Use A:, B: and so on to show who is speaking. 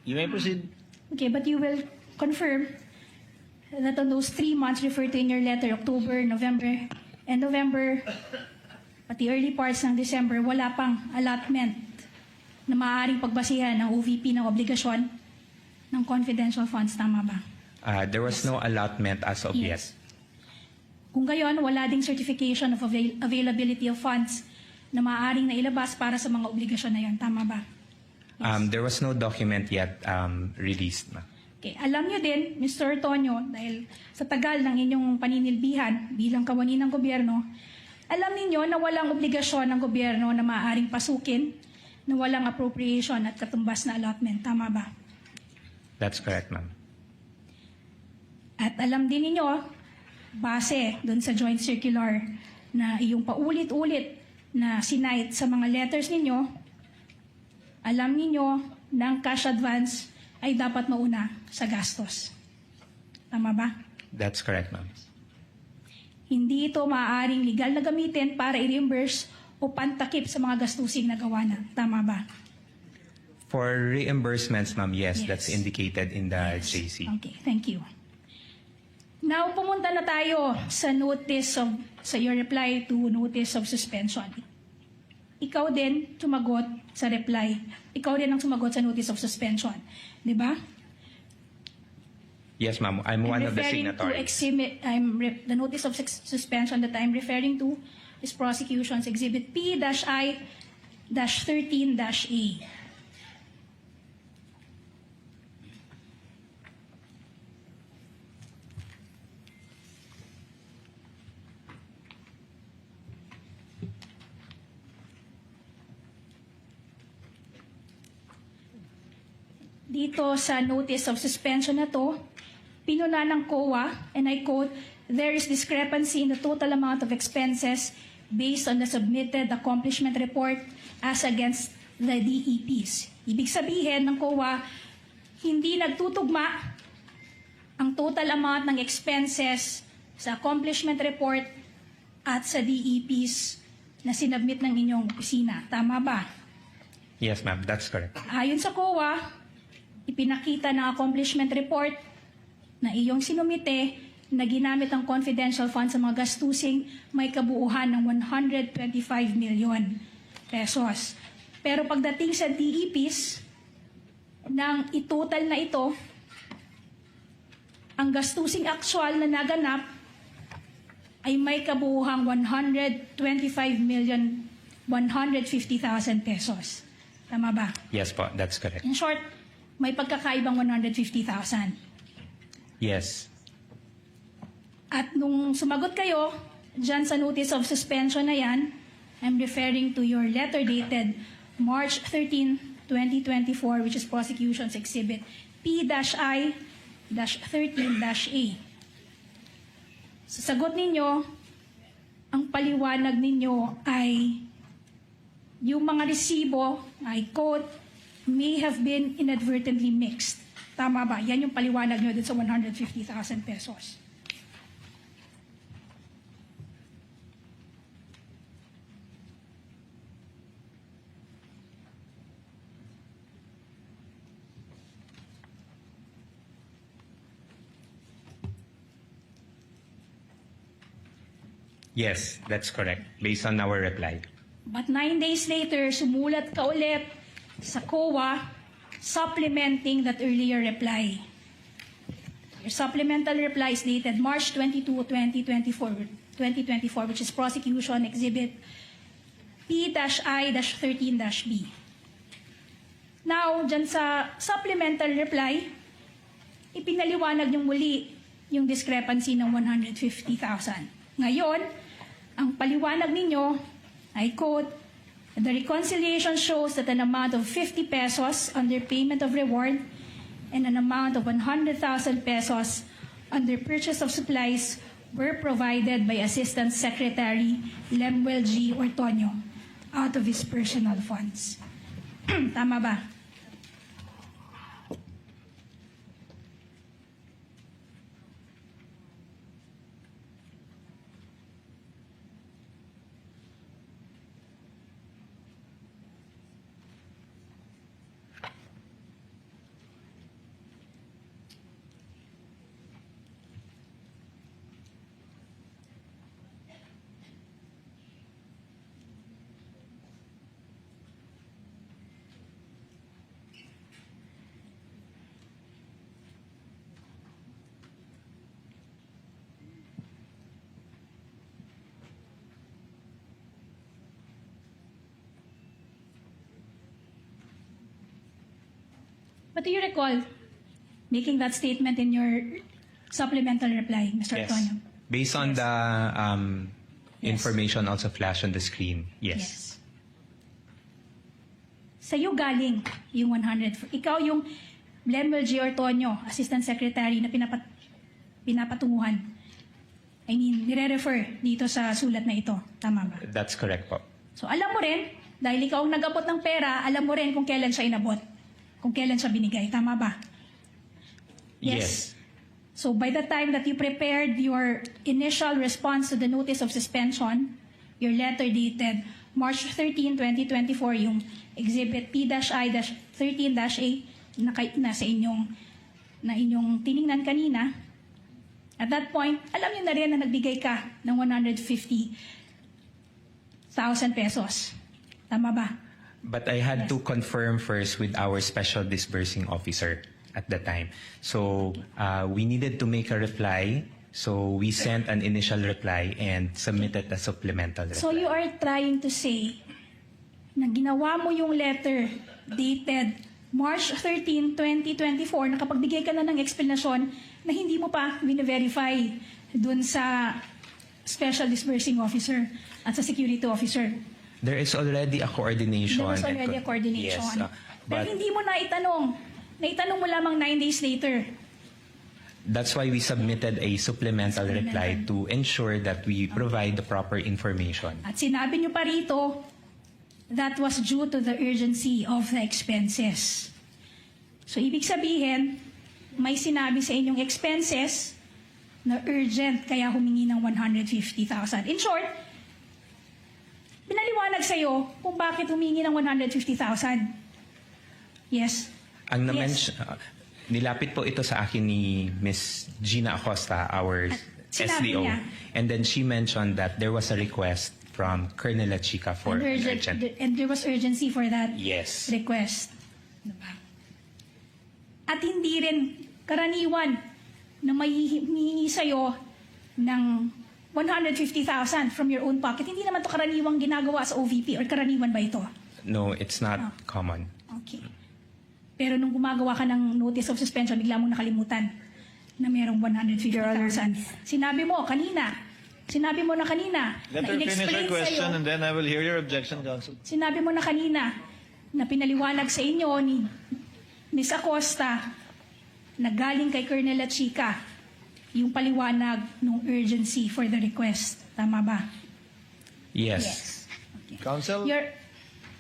A: You may proceed.
B: Okay, but you will confirm that on those 3 months referred to in your letter, October, November, and November, pati early parts ng December, wala pang allotment na maaaring pagbasihan ng OVP ng obligasyon ng confidential funds. Tama ba?
C: There was no allotment as of yet.
B: Yes. Kung gayon, wala ding certification of availability of funds na maaaring nailabas para sa mga obligasyon na yan. Tama ba?
C: There was no document yet released, ma'am.
B: Okay. Alam niyo din, Mr. Tonyo, dahil sa tagal ng inyong paninilbihan bilang kawani ng gobyerno, alam niyo na walang obligasyon ng gobyerno na maaaring pasukin na walang appropriation at katumbas na allotment. Tama ba?
C: That's correct, ma'am.
B: At alam din ninyo, base doon sa joint circular na iyong paulit-ulit na sinight sa mga letters ninyo, alam ninyo na ang cash advance ay dapat mauna sa gastos. Tama ba?
C: That's correct, ma'am.
B: Hindi ito maaaring legal na gamitin para i-reimburse o pantakip sa mga gastusing na gawa na. Tama ba?
C: For reimbursements, ma'am, yes,
B: Yes.
C: that's indicated in the JC.
B: Okay, thank you. Now, pumunta na tayo sa sa your reply to notice of suspension. Ikaw din sumagot sa reply. Ikaw din ang sumagot sa notice of suspension. Di ba?
C: Yes, ma'am. I'm one of the signatories.
B: The notice of suspension that I'm referring to is prosecution's exhibit P-I-13-A. Dito sa notice of suspension na to, pinuna ng COA, and I quote, "There is discrepancy in the total amount of expenses based on the submitted accomplishment report as against the DEPs." Ibig sabihin ng COA, hindi nagtutugma ang total amount ng expenses sa accomplishment report at sa DEPs na sinabmit ng inyong opisina. Tama ba?
C: Yes, ma'am. That's correct.
B: Ayon sa COA, ipinakita ng accomplishment report na iyong sinumite na ginamit ang confidential funds sa mga gastusing may kabuuhan ng 125 million pesos. Pero pagdating sa DEPs, nang itotal na ito, ang gastusing actual na naganap ay may kabuuhang 125,150,000 pesos. Tama ba?
C: Yes po, that's correct.
B: In short, may pagkakaibang 150,000.
C: Yes.
B: At nung sumagot kayo, dyan sa notice of suspension na yan, I'm referring to your letter dated March 13, 2024, which is prosecution's exhibit P-I-13-A. Sa sagot ninyo, ang paliwanag ninyo ay yung mga resibo, I quote, "may have been inadvertently mixed." Tama ba? Yan yung paliwanag nyo dun sa 150,000 pesos.
C: Yes, that's correct. Based on our reply.
B: But 9 days later, sumulat ka ulit sa COA supplementing that earlier reply. Your supplemental reply is dated March 22, 2024, which is prosecution exhibit P-I-13-B. Now, dyan sa supplemental reply, ipinaliwanag yung muli yung discrepancy ng 150,000. Ngayon, ang paliwanag ninyo, I quote, "The reconciliation shows that an amount of 50 pesos under payment of reward and an amount of 100,000 pesos under purchase of supplies were provided by Assistant Secretary Lemuel G. Ortonio out of his personal funds." Tama ba? But do you recall making that statement in your supplemental reply, Mr.
C: Yes.
B: Antonio?
C: Based on the
B: Yes.
C: information also flashed on the screen, yes.
B: Sa'yo galing yung 100. Ikaw yung Blenwell G. Ortonio, Assistant Secretary na pinapatunguhan. I mean, nire-refer dito sa sulat na ito. Tama ba?
C: That's correct po.
B: So alam mo rin, dahil ikaw ang nag-abot ng pera, alam mo rin kung kailan siya inabot. Kung kailan siya binigay. Tama ba?
C: Yes.
B: So by the time that you prepared your initial response to the notice of suspension, your letter dated March 13, 2024, yung Exhibit P-I-13-A na sa inyong tiningnan kanina, at that point, alam niyo na rin na nagbigay ka ng 150,000 pesos. Tama ba?
C: But I had to confirm first with our special disbursing officer at the time. So we needed to make a reply. So we sent an initial reply and submitted a supplemental reply.
B: So you are trying to say na ginawa mo yung letter dated March 13, 2024, nakapagbigay ka na ng explanation na hindi mo pa verify dun sa Special Disbursing Officer at sa Security Officer.
C: There is already a coordination.
B: There was already a coordination.
C: Yes,
B: Pero
C: but
B: hindi mo naitanong. Naitanong mo lamang 9 days later.
C: that's why we submitted a supplemental reply to ensure that we provide the proper information.
B: At sinabi nyo pa rito, that was due to the urgency of the expenses. So, ibig sabihin, may sinabi sa inyong expenses na urgent, kaya humingi ng 150,000. In short, pinaliwanag sa'yo kung bakit humingi ng 150,000. Yes?
C: Ang
B: Yes.
C: nilapit po ito sa akin ni Miss Gina Acosta, our
B: sinabi
C: SDO.
B: niya.
C: And then she mentioned that there was a request from Colonel Chica for
B: And,
C: urgent.
B: and there was urgency for that
C: Yes.
B: request. Diba? At hindi rin karaniwan na may hihingi sa'yo ng 150,000 from your own pocket. Hindi naman to karaniwang ginagawa sa OVP, or karaniwan ba ito?
C: No, it's not common.
B: Okay. Pero nung gumagawa ka ng notice of suspension, bigla mong nakalimutan na merong 150,000. Sinabi mo na kanina,
A: Let
B: na
A: her finish her
B: in-explain
A: question
B: sa'yo,
A: and then I will hear your objection, Counsel.
B: sinabi mo na kanina na pinaliwanag sa inyo ni Ms. Acosta na galing kay Colonel Chica yung paliwanag ng urgency for the request. Tama ba?
C: Yes.
B: Okay.
A: Counsel,
B: Your